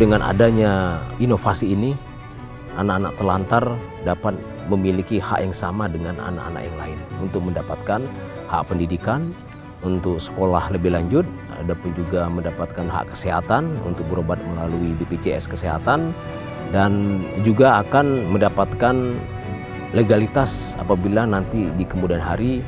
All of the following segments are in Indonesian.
Dengan adanya inovasi ini, anak-anak telantar dapat memiliki hak yang sama dengan anak-anak yang lain untuk mendapatkan hak pendidikan, untuk sekolah lebih lanjut, ada pun juga mendapatkan hak kesehatan untuk berobat melalui BPJS Kesehatan, dan juga akan mendapatkan legalitas apabila nanti di kemudian hari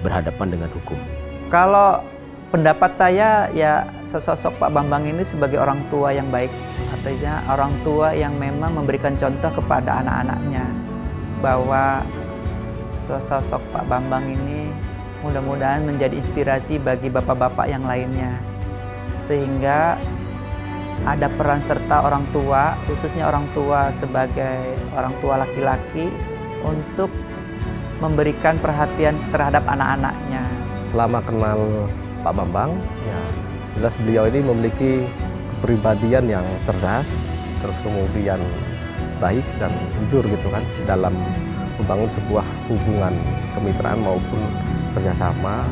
berhadapan dengan hukum. Kalau pendapat saya, ya sesosok Pak Bambang ini sebagai orang tua yang baik. Artinya orang tua yang memang memberikan contoh kepada anak-anaknya bahwa sesosok Pak Bambang ini mudah-mudahan menjadi inspirasi bagi bapak-bapak yang lainnya. Sehingga ada peran serta orang tua, khususnya orang tua sebagai orang tua laki-laki untuk memberikan perhatian terhadap anak-anaknya. Selama kenal Pak Bambang, ya jelas beliau ini memiliki kepribadian yang cerdas, terus kemudian baik dan jujur gitu kan dalam membangun sebuah hubungan kemitraan maupun kerjasama.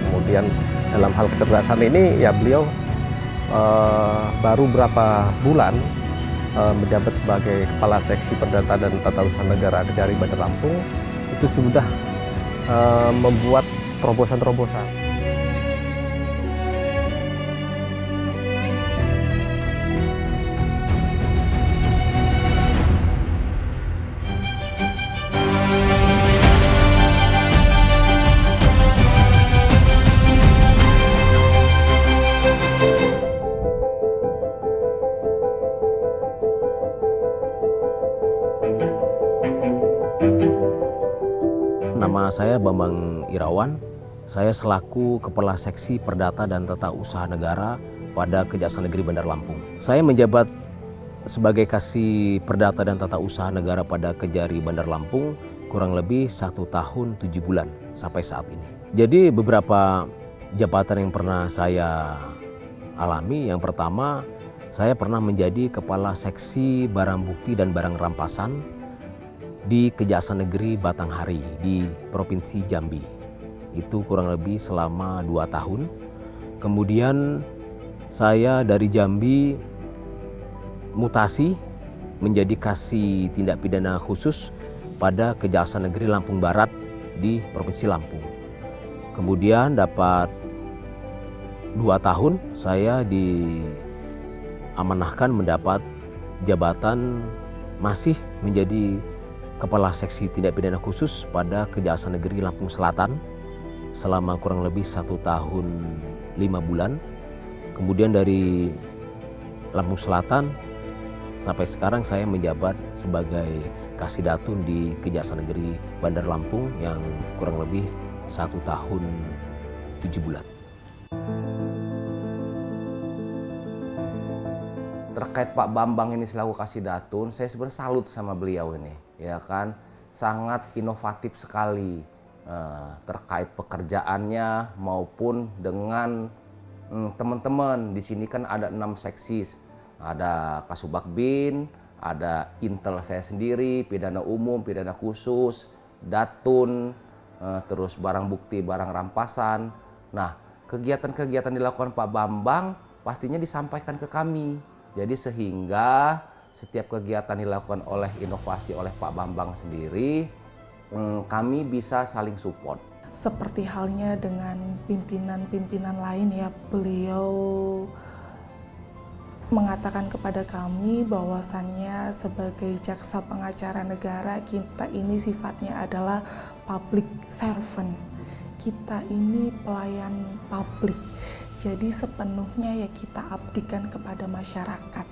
Kemudian dalam hal kecerdasan ini ya beliau baru berapa bulan menjabat sebagai Kepala Seksi Perdata dan Tata Usaha Negara Kejari Bandar Lampung, itu sudah membuat terobosan-terobosan. Nama saya Bambang Irawan, saya selaku Kepala Seksi Perdata dan Tata Usaha Negara pada Kejaksaan Negeri Bandar Lampung. Saya menjabat sebagai Kasih Perdata dan Tata Usaha Negara pada Kejari Bandar Lampung kurang lebih 1 tahun 7 bulan sampai saat ini. Jadi beberapa jabatan yang pernah saya alami, yang pertama saya pernah menjadi Kepala Seksi Barang Bukti dan Barang Rampasan di Kejaksaan Negeri Batanghari di Provinsi Jambi. Itu kurang lebih selama 2 tahun. Kemudian saya dari Jambi mutasi menjadi Kasih Tindak Pidana Khusus pada Kejaksaan Negeri Lampung Barat di Provinsi Lampung. Kemudian dapat 2 tahun saya diamanahkan mendapat jabatan masih menjadi Kepala Seksi Tindak Pidana Khusus pada Kejaksaan Negeri Lampung Selatan selama kurang lebih 1 tahun 5 bulan. Kemudian dari Lampung Selatan sampai sekarang saya menjabat sebagai Kasih Datun di Kejaksaan Negeri Bandar Lampung yang kurang lebih 1 tahun 7 bulan. Terkait Pak Bambang ini selaku Kasih Datun, saya sebenarnya salut sama beliau ini, ya kan, sangat inovatif sekali terkait pekerjaannya maupun dengan teman-teman. Di sini kan ada 6 seksi, ada Kasubag Bin, ada Intel saya sendiri, pidana umum, pidana khusus, datun, terus barang bukti, barang rampasan. Nah, kegiatan-kegiatan dilakukan Pak Bambang pastinya disampaikan ke kami. Jadi sehingga setiap kegiatan dilakukan oleh inovasi oleh Pak Bambang sendiri, kami bisa saling support. Seperti halnya dengan pimpinan-pimpinan lain ya, beliau mengatakan kepada kami bahwasannya sebagai jaksa pengacara negara, kita ini sifatnya adalah public servant. Kita ini pelayan publik. Jadi sepenuhnya ya kita abdikan kepada masyarakat.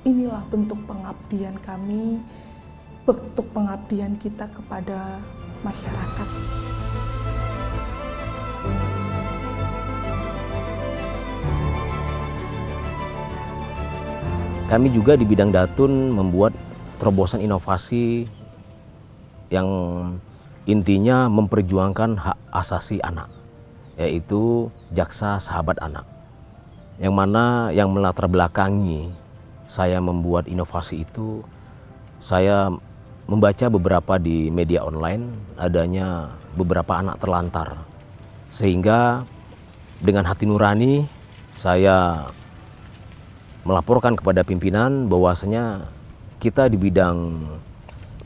Inilah bentuk pengabdian kami, bentuk pengabdian kita kepada masyarakat. Kami juga di bidang datun membuat terobosan inovasi yang intinya memperjuangkan hak asasi anak, yaitu Jaksa Sahabat Anak, yang mana yang melatar belakangi saya membuat inovasi itu, saya membaca beberapa di media online adanya beberapa anak terlantar, sehingga dengan hati nurani saya melaporkan kepada pimpinan bahwasanya kita di bidang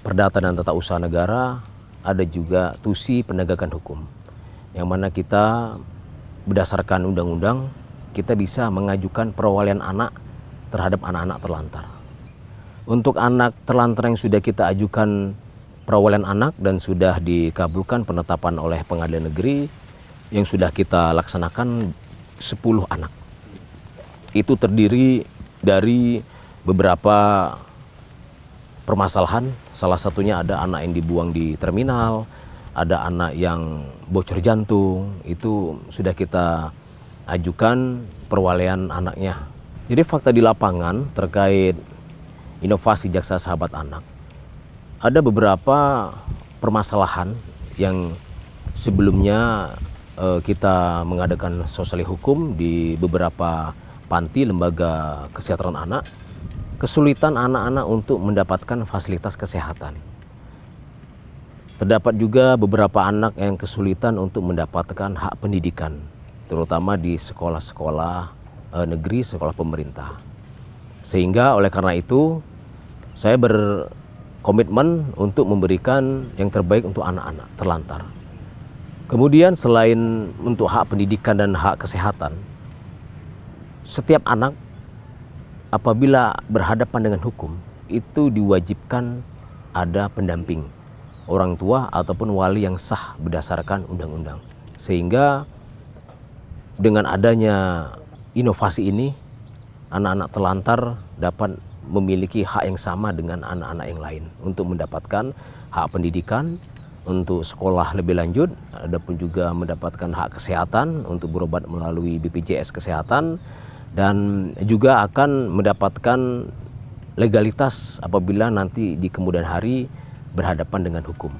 perdata dan tata usaha negara ada juga tusi penegakan hukum, yang mana kita berdasarkan undang-undang kita bisa mengajukan perwalian anak terhadap anak-anak terlantar. Untuk anak terlantar yang sudah kita ajukan perwalian anak dan sudah dikabulkan penetapan oleh pengadilan negeri, yang sudah kita laksanakan 10 anak. Itu terdiri dari beberapa permasalahan, salah satunya ada anak yang dibuang di terminal, ada anak yang bocor jantung, itu sudah kita ajukan perwalian anaknya. Jadi fakta di lapangan terkait inovasi Jaksa Sahabat Anak, ada beberapa permasalahan yang sebelumnya kita mengadakan sosial hukum di beberapa panti lembaga kesejahteraan anak, kesulitan anak-anak untuk mendapatkan fasilitas kesehatan. Terdapat juga beberapa anak yang kesulitan untuk mendapatkan hak pendidikan, terutama di sekolah-sekolah negeri, sekolah pemerintah. Sehingga oleh karena itu saya berkomitmen untuk memberikan yang terbaik untuk anak-anak terlantar. Kemudian selain untuk hak pendidikan dan hak kesehatan, setiap anak apabila berhadapan dengan hukum itu diwajibkan ada pendamping, orang tua ataupun wali yang sah berdasarkan undang-undang. Sehingga dengan adanya inovasi ini, anak-anak terlantar dapat memiliki hak yang sama dengan anak-anak yang lain untuk mendapatkan hak pendidikan, untuk sekolah lebih lanjut, adapun juga mendapatkan hak kesehatan untuk berobat melalui BPJS Kesehatan, dan juga akan mendapatkan legalitas apabila nanti di kemudian hari berhadapan dengan hukum.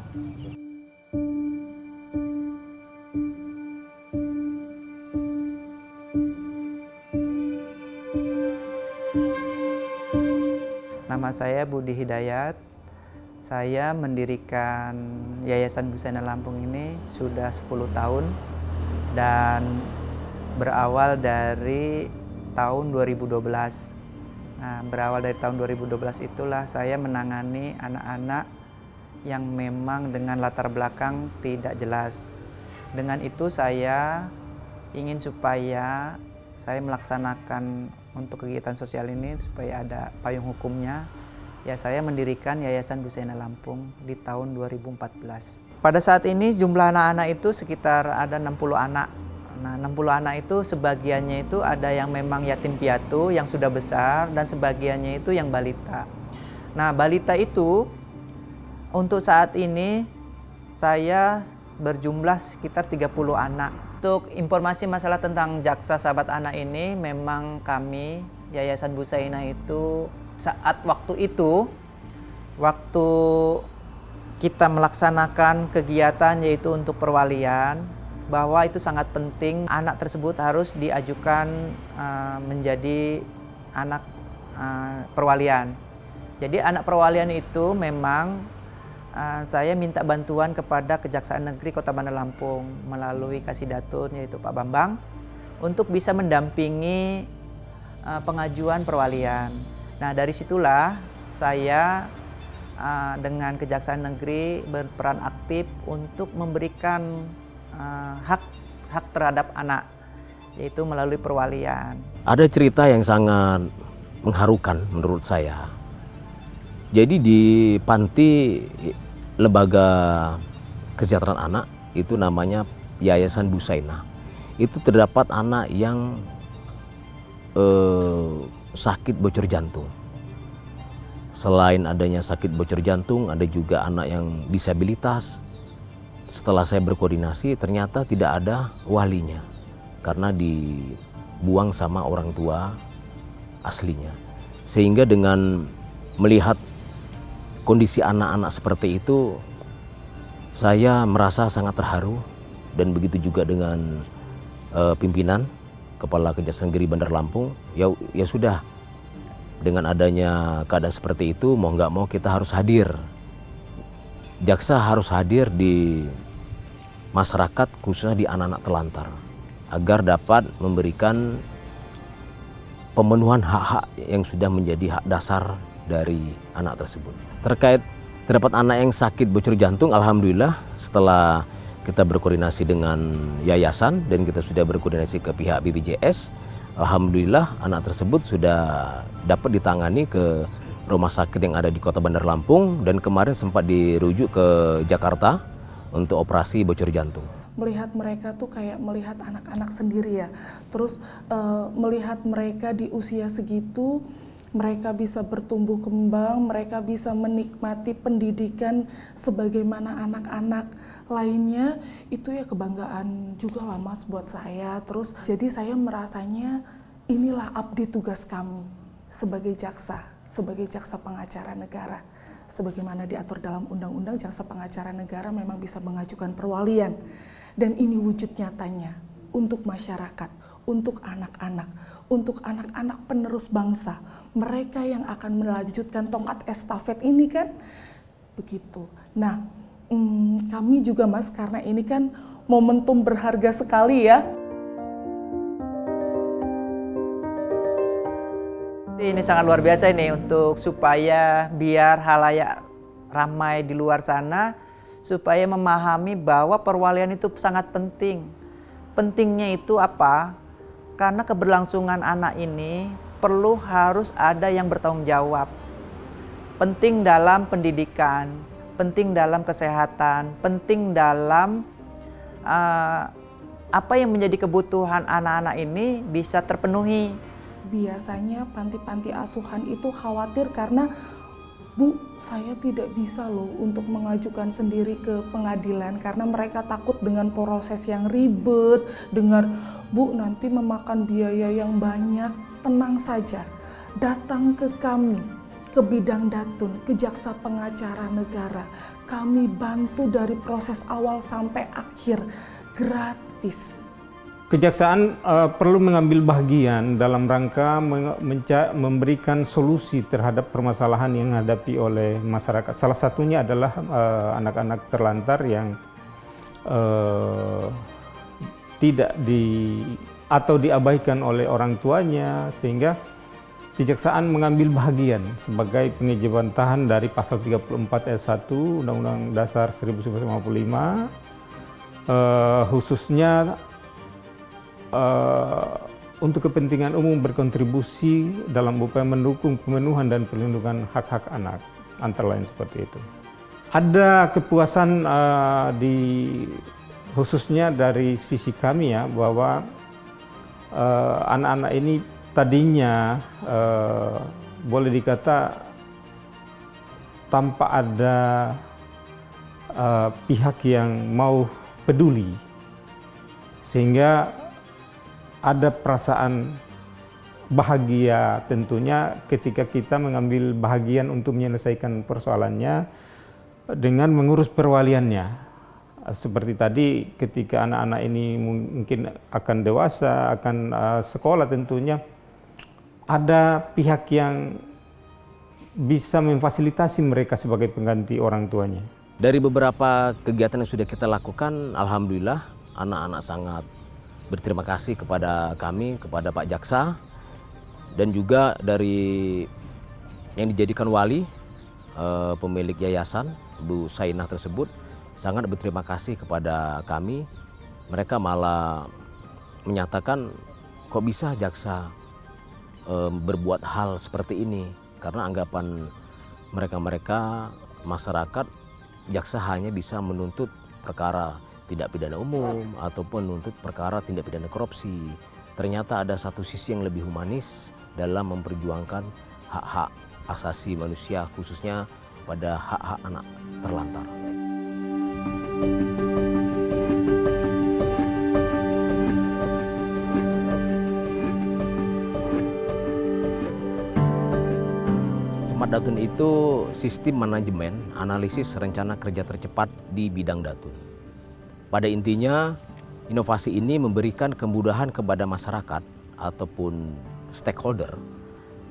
Nama saya Budi Hidayat. Saya mendirikan Yayasan Busaina Lampung ini sudah 10 tahun dan berawal dari tahun 2012. Nah, berawal dari tahun 2012 itulah saya menangani anak-anak yang memang dengan latar belakang tidak jelas. Dengan itu saya ingin supaya saya melaksanakan untuk kegiatan sosial ini supaya ada payung hukumnya. Ya, saya mendirikan Yayasan Busaina Lampung di tahun 2014. Pada saat ini jumlah anak-anak itu sekitar ada 60 anak. Nah, 60 anak itu sebagiannya itu ada yang memang yatim piatu yang sudah besar dan sebagiannya itu yang balita. Nah, balita itu untuk saat ini saya berjumlah sekitar 30 anak. Untuk informasi masalah tentang Jaksa Sahabat Anak ini, memang kami Yayasan Busaina itu saat waktu itu, waktu kita melaksanakan kegiatan yaitu untuk perwalian, bahwa itu sangat penting anak tersebut harus diajukan menjadi anak perwalian. Jadi anak perwalian itu memang saya minta bantuan kepada Kejaksaan Negeri Kota Bandar Lampung melalui Kasidatur yaitu Pak Bambang untuk bisa mendampingi pengajuan perwalian. Nah, dari situlah saya dengan Kejaksaan Negeri berperan aktif untuk memberikan hak terhadap anak, yaitu melalui perwalian. Ada cerita yang sangat mengharukan menurut saya. Jadi di panti lembaga kesejahteraan anak itu namanya Yayasan Busaina. Itu terdapat anak yang sakit bocor jantung. Selain adanya sakit bocor jantung, ada juga anak yang disabilitas. Setelah saya berkoordinasi, ternyata tidak ada walinya karena dibuang sama orang tua aslinya. Sehingga dengan melihat kondisi anak-anak seperti itu, saya merasa sangat terharu, dan begitu juga dengan pimpinan Kepala Kejaksaan Negeri Bandar Lampung. Ya sudah, dengan adanya keadaan seperti itu, mau nggak mau kita harus hadir. Jaksa harus hadir di masyarakat, khususnya di anak-anak telantar, agar dapat memberikan pemenuhan hak-hak yang sudah menjadi hak dasar dari anak tersebut. Terkait terdapat anak yang sakit bocor jantung, alhamdulillah setelah kita berkoordinasi dengan yayasan dan kita sudah berkoordinasi ke pihak BPJS, alhamdulillah anak tersebut sudah dapat ditangani ke rumah sakit yang ada di Kota Bandar Lampung dan kemarin sempat dirujuk ke Jakarta untuk operasi bocor jantung. Melihat mereka tuh kayak melihat anak-anak sendiri ya. Terus melihat mereka di usia segitu, mereka bisa bertumbuh kembang, mereka bisa menikmati pendidikan sebagaimana anak-anak lainnya, itu ya kebanggaan juga lah Mas buat saya. Terus jadi saya merasanya inilah abdi tugas kami sebagai jaksa pengacara negara. Sebagaimana diatur dalam undang-undang, jaksa pengacara negara memang bisa mengajukan perwalian. Dan ini wujud nyatanya untuk masyarakat, untuk anak-anak penerus bangsa. Mereka yang akan melanjutkan tongkat estafet ini kan, begitu. Nah, kami juga Mas, karena ini kan momentum berharga sekali ya. Ini sangat luar biasa ini untuk supaya biar halayak ramai di luar sana supaya memahami bahwa perwalian itu sangat penting. Pentingnya itu apa? Karena keberlangsungan anak ini harus ada yang bertanggung jawab. Penting dalam pendidikan, penting dalam kesehatan, penting dalam apa yang menjadi kebutuhan anak-anak ini bisa terpenuhi. Biasanya panti-panti asuhan itu khawatir karena, Bu, saya tidak bisa loh untuk mengajukan sendiri ke pengadilan karena mereka takut dengan proses yang ribet, dengan Bu nanti memakan biaya yang banyak. Tenang saja, datang ke kami, ke Bidang Datun, ke Jaksa Pengacara Negara. Kami bantu dari proses awal sampai akhir, gratis. Kejaksaan perlu mengambil bagian dalam rangka memberikan solusi terhadap permasalahan yang dihadapi oleh masyarakat. Salah satunya adalah anak-anak terlantar yang tidak atau diabaikan oleh orang tuanya, sehingga Kejaksaan mengambil bagian sebagai pengejawantahan dari pasal 34 ayat 1 Undang-Undang Dasar 1945, khususnya untuk kepentingan umum berkontribusi dalam upaya mendukung pemenuhan dan perlindungan hak-hak anak, antara lain seperti itu. Ada kepuasan khususnya dari sisi kami ya, bahwa anak-anak ini tadinya boleh dikata tanpa ada pihak yang mau peduli, sehingga ada perasaan bahagia tentunya ketika kita mengambil bahagian untuk menyelesaikan persoalannya dengan mengurus perwaliannya. Seperti tadi ketika anak-anak ini mungkin akan dewasa, akan sekolah tentunya, ada pihak yang bisa memfasilitasi mereka sebagai pengganti orang tuanya. Dari beberapa kegiatan yang sudah kita lakukan, alhamdulillah anak-anak sangat berterima kasih kepada kami, kepada Pak Jaksa, dan juga dari yang dijadikan wali, pemilik yayasan, Bu Sainah tersebut, sangat berterima kasih kepada kami. Mereka malah menyatakan, kok bisa Jaksa berbuat hal seperti ini, karena anggapan mereka masyarakat, Jaksa hanya bisa menuntut perkara tidak pidana umum ataupun menuntut perkara tindak pidana korupsi. Ternyata ada satu sisi yang lebih humanis dalam memperjuangkan hak-hak asasi manusia, khususnya pada hak-hak anak terlantar. Smart Datun itu sistem manajemen analisis rencana kerja tercepat di bidang datun. Pada intinya, inovasi ini memberikan kemudahan kepada masyarakat ataupun stakeholder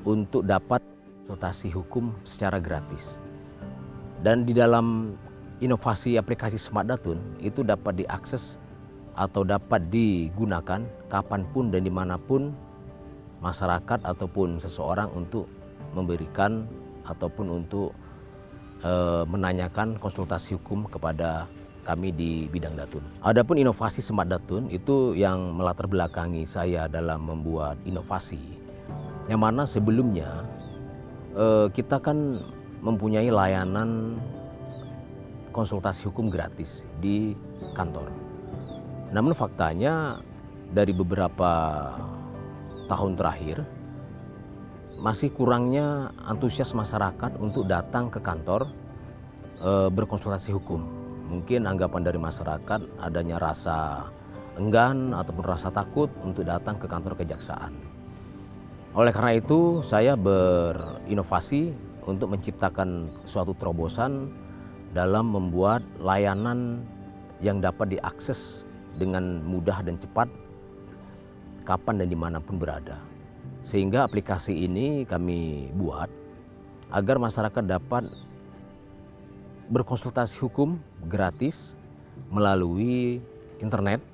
untuk dapat konsultasi hukum secara gratis. Dan di dalam inovasi aplikasi Smart Datun itu dapat diakses atau dapat digunakan kapanpun dan dimanapun masyarakat ataupun seseorang untuk memberikan ataupun untuk menanyakan konsultasi hukum kepada kami di bidang Datun. Adapun inovasi Smart Datun itu yang melatar belakangi saya dalam membuat inovasi. Yang mana sebelumnya kita kan mempunyai layanan konsultasi hukum gratis di kantor. Namun faktanya dari beberapa tahun terakhir masih kurangnya antusias masyarakat untuk datang ke kantor berkonsultasi hukum. Mungkin anggapan dari masyarakat adanya rasa enggan ataupun rasa takut untuk datang ke kantor kejaksaan. Oleh karena itu saya berinovasi untuk menciptakan suatu terobosan dalam membuat layanan yang dapat diakses dengan mudah dan cepat kapan dan dimanapun berada. Sehingga aplikasi ini kami buat agar masyarakat dapat berkonsultasi hukum gratis melalui internet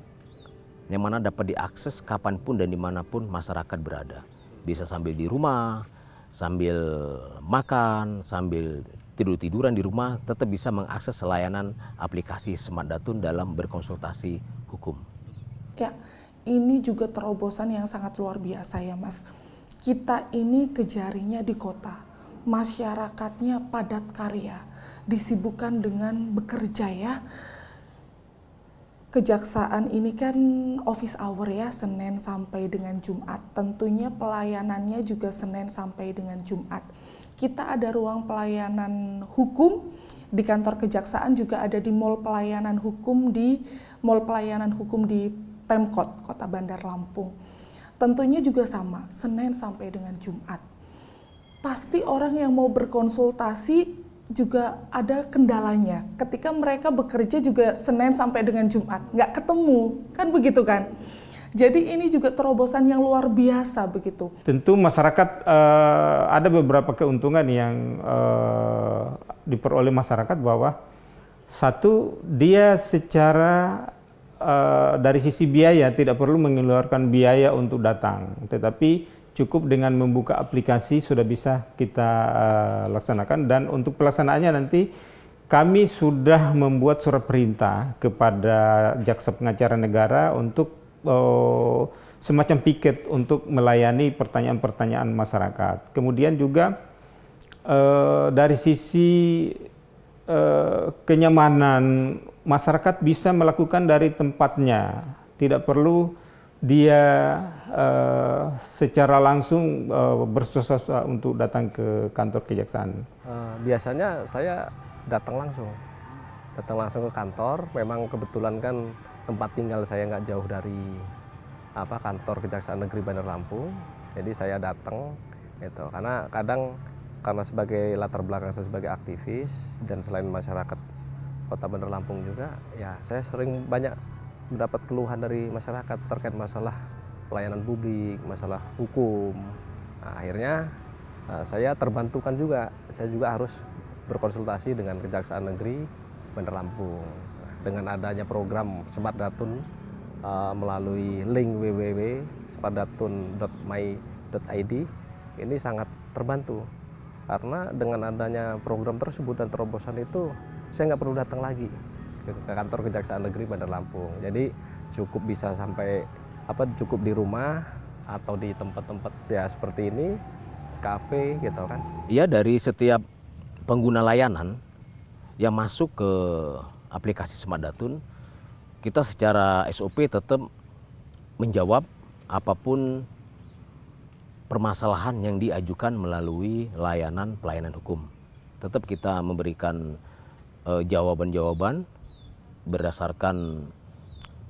yang mana dapat diakses kapanpun dan dimanapun masyarakat berada. Bisa sambil di rumah, sambil makan, sambil tidur-tiduran di rumah, tetap bisa mengakses layanan aplikasi Smart Datun dalam berkonsultasi hukum. Ya, ini juga terobosan yang sangat luar biasa ya Mas. Kita ini kejaringnya di kota, masyarakatnya padat karya, disibukkan dengan bekerja ya. Kejaksaan ini kan office hour ya, Senin sampai dengan Jumat. Tentunya pelayanannya juga Senin sampai dengan Jumat. Kita ada ruang pelayanan hukum di kantor kejaksaan, juga ada di mall pelayanan hukum di Pemkot Kota Bandar Lampung. Tentunya juga sama, Senin sampai dengan Jumat. Pasti orang yang mau berkonsultasi juga ada kendalanya. Ketika mereka bekerja juga Senin sampai dengan Jumat, nggak ketemu, kan begitu kan? Jadi ini juga terobosan yang luar biasa begitu. Tentu masyarakat ada beberapa keuntungan yang diperoleh masyarakat bahwa satu, dia secara dari sisi biaya tidak perlu mengeluarkan biaya untuk datang, tetapi cukup dengan membuka aplikasi sudah bisa kita laksanakan. Dan untuk pelaksanaannya nanti kami sudah membuat surat perintah kepada Jaksa Pengacara Negara untuk semacam piket untuk melayani pertanyaan-pertanyaan masyarakat. Kemudian juga dari sisi kenyamanan, masyarakat bisa melakukan dari tempatnya, tidak perlu dia secara langsung bersusah-susah untuk datang ke kantor kejaksaan. Biasanya saya datang langsung ke kantor. Memang kebetulan kan tempat tinggal saya nggak jauh dari kantor Kejaksaan Negeri Bandar Lampung, jadi saya datang gitu. Karena karena sebagai latar belakang saya sebagai aktivis dan selain masyarakat Kota Bandar Lampung juga, ya saya sering banyak mendapat keluhan dari masyarakat terkait masalah pelayanan publik, masalah hukum. Nah, akhirnya saya terbantukan juga. Saya juga harus berkonsultasi dengan Kejaksaan Negeri Bandar Lampung. Dengan adanya program Smart Datun melalui link www.smartdatun.my.id, ini sangat terbantu. Karena dengan adanya program tersebut dan terobosan itu, saya nggak perlu datang lagi ke kantor Kejaksaan Negeri Bandar Lampung. Jadi cukup bisa cukup di rumah atau di tempat-tempat ya seperti ini, kafe gitu kan. Ya, dari setiap pengguna layanan yang masuk ke aplikasi Smart Datun, kita secara SOP tetap menjawab apapun permasalahan yang diajukan melalui layanan pelayanan hukum. Tetap kita memberikan jawaban-jawaban berdasarkan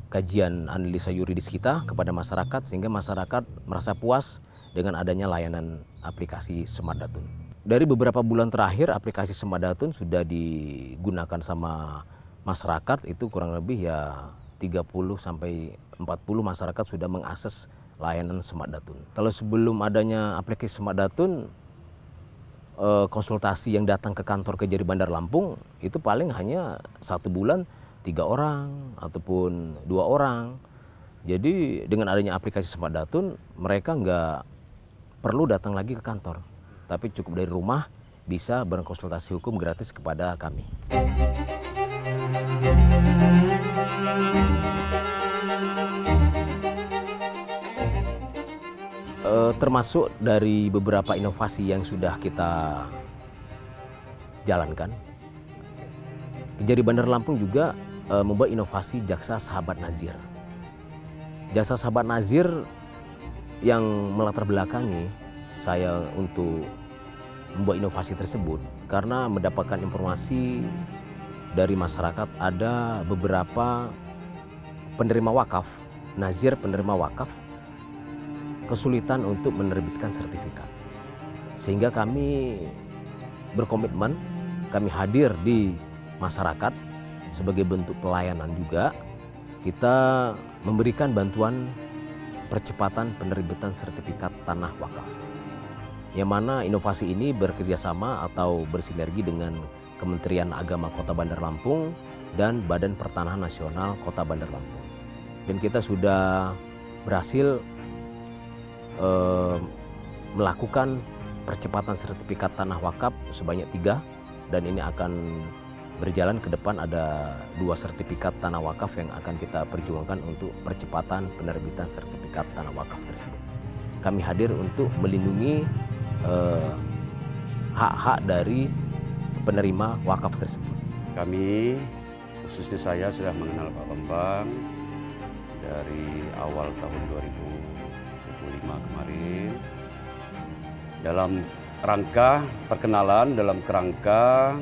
kajian analisa yuridis kita kepada masyarakat, sehingga masyarakat merasa puas dengan adanya layanan aplikasi Smart Datun. Dari beberapa bulan terakhir aplikasi Smart Datun sudah digunakan sama masyarakat, itu kurang lebih ya 30 sampai 40 masyarakat sudah mengakses layanan Smart Datun. Kalau sebelum adanya aplikasi Smart Datun, konsultasi yang datang ke kantor Kejari Bandar Lampung itu paling hanya 1 bulan 3 orang ataupun 2 orang. Jadi dengan adanya aplikasi Smart Datun, mereka nggak perlu datang lagi ke kantor, tapi cukup dari rumah bisa berkonsultasi hukum gratis kepada kami. Termasuk dari beberapa inovasi yang sudah kita jalankan. Kejari Bandar Lampung juga membuat inovasi Jaksa Sahabat Nazir. Jaksa Sahabat Nazir yang melatar belakangi saya untuk membuat inovasi tersebut karena mendapatkan informasi dari masyarakat ada beberapa penerima wakaf, nazir penerima wakaf kesulitan untuk menerbitkan sertifikat. Sehingga kami berkomitmen, kami hadir di masyarakat sebagai bentuk pelayanan juga. Kita memberikan bantuan percepatan penerbitan sertifikat tanah wakaf. Yang mana inovasi ini bekerjasama atau bersinergi dengan Kementerian Agama Kota Bandar Lampung dan Badan Pertanahan Nasional Kota Bandar Lampung. Dan kita sudah berhasil melakukan percepatan sertifikat tanah wakaf sebanyak 3 dan ini akan berjalan ke depan. Ada 2 sertifikat tanah wakaf yang akan kita perjuangkan untuk percepatan penerbitan sertifikat tanah wakaf tersebut. Kami hadir untuk melindungi hak-hak dari penerima wakaf tersebut. Kami, khususnya saya sudah mengenal Pak Bambang dari awal tahun 2025 kemarin. Dalam rangka perkenalan, dalam kerangka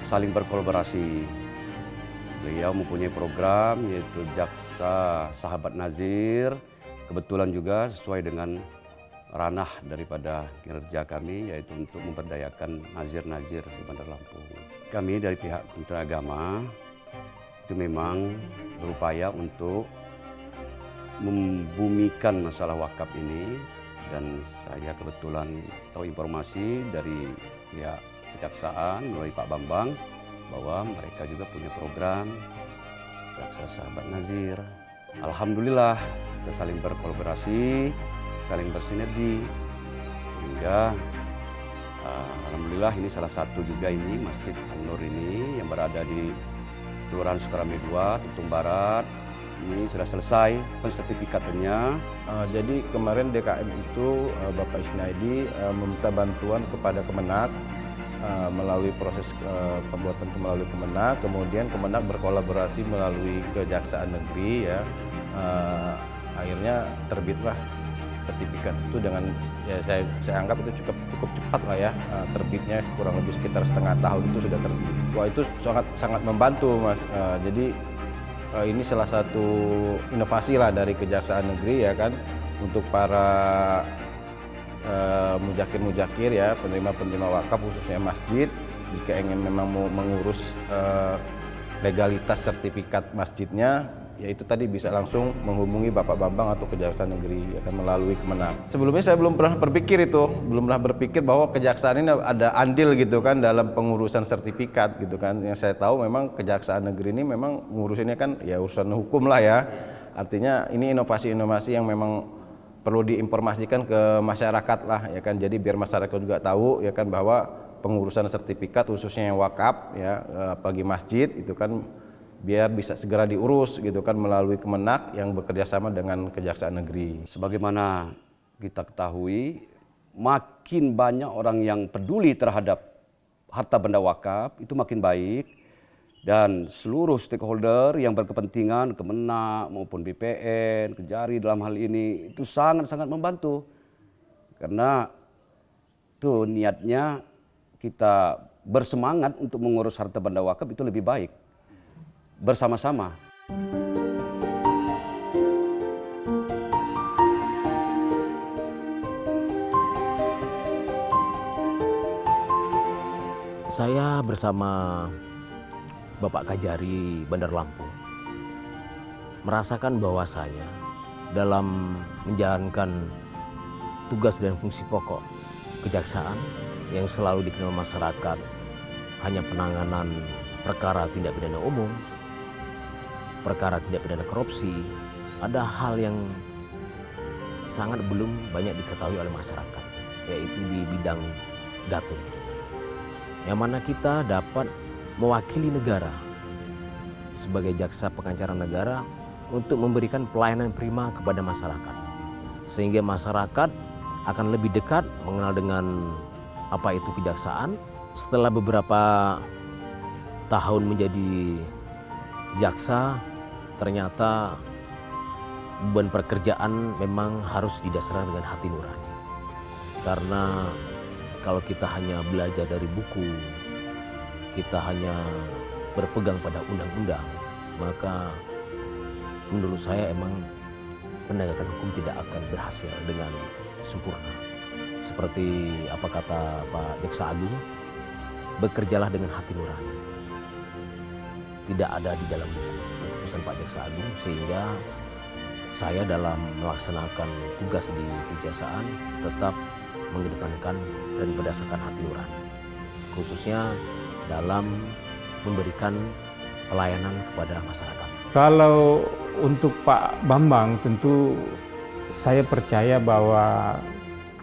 saling berkolaborasi. Beliau mempunyai program yaitu Jaksa Sahabat Nazir. Kebetulan juga sesuai dengan ranah daripada kinerja kami yaitu untuk memberdayakan nazir-nazir di Bandar Lampung. Kami dari pihak Kementerian Agama itu memang berupaya untuk membumikan masalah wakaf ini dan saya kebetulan tahu informasi dari pihak kejaksaan melalui Pak Bambang bahwa mereka juga punya program Jaksa Sahabat Nazir. Alhamdulillah kita saling berkolaborasi, saling bersinergi hingga alhamdulillah ini salah satu juga ini Masjid An-Nur ini yang berada di Kelurahan Sukarame 2, Tutung Barat. Ini sudah selesai pensertifikatannya. Jadi kemarin DKM itu Bapak Isnaidi meminta bantuan kepada Kemenak melalui proses pembuatan itu melalui Kemenak. Kemudian Kemenak berkolaborasi melalui Kejaksaan Negeri ya. Akhirnya terbitlah sertifikat itu dengan ya saya anggap itu cukup cepat lah ya terbitnya kurang lebih sekitar setengah tahun itu sudah terbit. Wah itu sangat membantu Mas. Jadi ini salah satu inovasi lah dari Kejaksaan Negeri ya kan untuk para mujakir-mujakir ya penerima-penerima wakaf khususnya masjid jika ingin memang mau mengurus legalitas sertifikat masjidnya yaitu tadi bisa langsung menghubungi Bapak Bambang atau Kejaksaan Negeri ya kan melalui Kemenak. Sebelumnya saya belum pernah berpikir bahwa kejaksaan ini ada andil gitu kan dalam pengurusan sertifikat gitu kan. Yang saya tahu memang Kejaksaan Negeri ini memang ngurusinnya kan ya urusan hukum lah ya. Artinya ini inovasi-inovasi yang memang perlu diinformasikan ke masyarakat lah ya kan. Jadi biar masyarakat juga tahu ya kan bahwa pengurusan sertifikat khususnya yang wakaf ya apalagi masjid itu kan biar bisa segera diurus gitu kan melalui Kemenak yang bekerja sama dengan Kejaksaan Negeri. Sebagaimana kita ketahui, makin banyak orang yang peduli terhadap harta benda wakaf itu makin baik dan seluruh stakeholder yang berkepentingan Kemenak maupun BPN, Kejari dalam hal ini itu sangat-sangat membantu. Karena itu niatnya kita bersemangat untuk mengurus harta benda wakaf itu lebih baik. Bersama-sama. Saya bersama Bapak Kajari Bandar Lampung merasakan bahwasanya dalam menjalankan tugas dan fungsi pokok kejaksaan yang selalu dikenal masyarakat hanya penanganan perkara tindak pidana umum, perkara tindak pidana korupsi, ada hal yang sangat belum banyak diketahui oleh masyarakat, yaitu di bidang datun. Yang mana kita dapat mewakili negara sebagai jaksa pengacara negara untuk memberikan pelayanan prima kepada masyarakat. Sehingga masyarakat akan lebih dekat mengenal dengan apa itu kejaksaan. Setelah beberapa tahun menjadi jaksa, ternyata beban pekerjaan memang harus didasarkan dengan hati nurani. Karena kalau kita hanya belajar dari buku, kita hanya berpegang pada undang-undang, maka menurut saya emang penegakan hukum tidak akan berhasil dengan sempurna. Seperti apa kata Pak Jaksa Agung, bekerjalah dengan hati nurani. Tidak ada di dalam buku itu pesan Pak Jaksa Agung, sehingga saya dalam melaksanakan tugas di kejaksaan tetap mengedepankan dan berdasarkan hati nurani, khususnya dalam memberikan pelayanan kepada masyarakat. Kalau untuk Pak Bambang, tentu saya percaya bahwa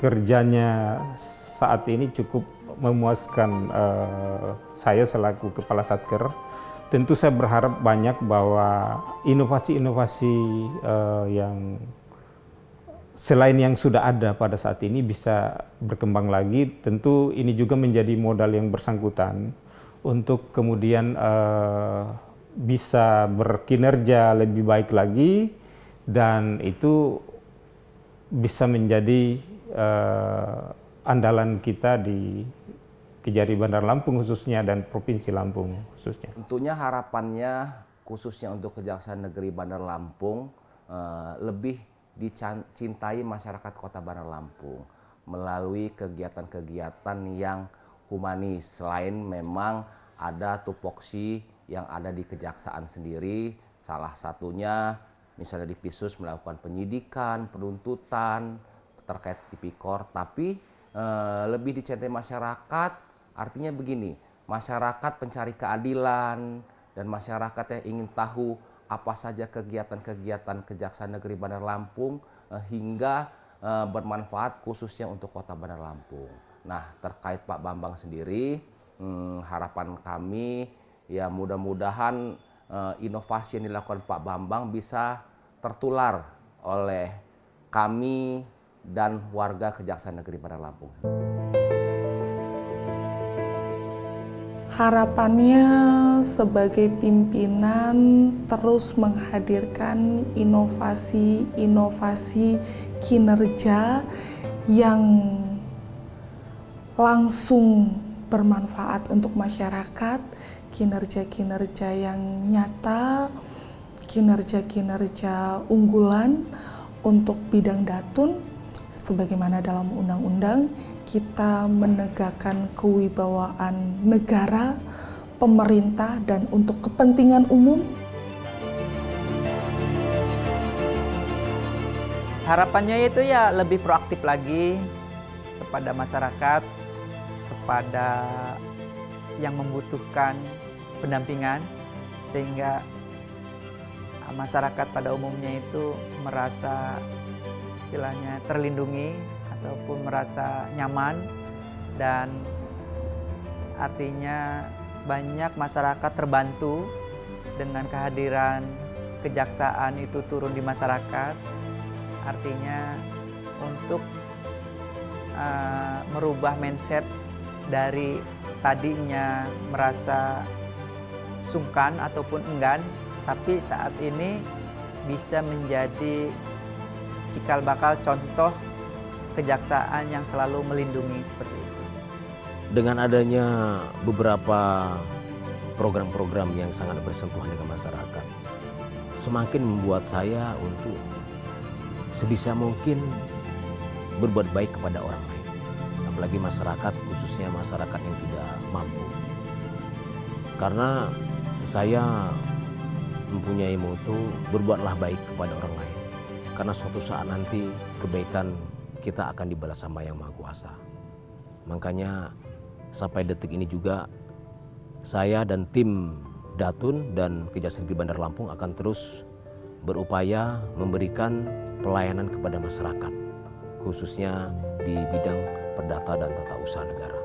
kerjanya saat ini cukup memuaskan saya selaku Kepala Satker. Tentu saya berharap banyak bahwa inovasi-inovasi yang selain yang sudah ada pada saat ini bisa berkembang lagi. Tentu ini juga menjadi modal yang bersangkutan untuk kemudian bisa berkinerja lebih baik lagi, dan itu bisa menjadi andalan kita di Kejari Bandar Lampung khususnya dan Provinsi Lampung khususnya. Tentunya harapannya khususnya untuk Kejaksaan Negeri Bandar Lampung lebih dicintai masyarakat Kota Bandar Lampung melalui kegiatan-kegiatan yang humanis. Selain memang ada tupoksi yang ada di kejaksaan sendiri, salah satunya misalnya di Pisus melakukan penyidikan, penuntutan terkait tipikor, tapi lebih dicintai masyarakat. Artinya begini, masyarakat pencari keadilan dan masyarakat yang ingin tahu apa saja kegiatan-kegiatan Kejaksaan Negeri Bandar Lampung hingga bermanfaat khususnya untuk Kota Bandar Lampung. Nah, terkait Pak Bambang sendiri, harapan kami ya mudah-mudahan inovasi yang dilakukan Pak Bambang bisa tertular oleh kami dan warga Kejaksaan Negeri Bandar Lampung. Harapannya sebagai pimpinan terus menghadirkan inovasi-inovasi kinerja yang langsung bermanfaat untuk masyarakat, kinerja-kinerja yang nyata, kinerja-kinerja unggulan untuk bidang datun, sebagaimana dalam undang-undang kita menegakkan kewibawaan negara, pemerintah, dan untuk kepentingan umum. Harapannya itu ya lebih proaktif lagi kepada masyarakat, kepada yang membutuhkan pendampingan, sehingga masyarakat pada umumnya itu merasa istilahnya terlindungi ataupun merasa nyaman, dan artinya banyak masyarakat terbantu dengan kehadiran kejaksaan itu turun di masyarakat. Artinya untuk merubah mindset dari tadinya merasa sungkan ataupun enggan, tapi saat ini bisa menjadi cikal bakal contoh kejaksaan yang selalu melindungi seperti itu. Dengan adanya beberapa program-program yang sangat bersentuhan dengan masyarakat, semakin membuat saya untuk sebisa mungkin berbuat baik kepada orang lain, apalagi masyarakat, khususnya masyarakat yang tidak mampu. Karena saya mempunyai moto, berbuatlah baik kepada orang lain, karena suatu saat nanti kebaikan kita akan dibalas sama Yang Maha Kuasa. Makanya sampai detik ini juga saya dan tim Datun dan Kejaksaan Negeri Bandar Lampung akan terus berupaya memberikan pelayanan kepada masyarakat, khususnya di bidang perdata dan tata usaha negara.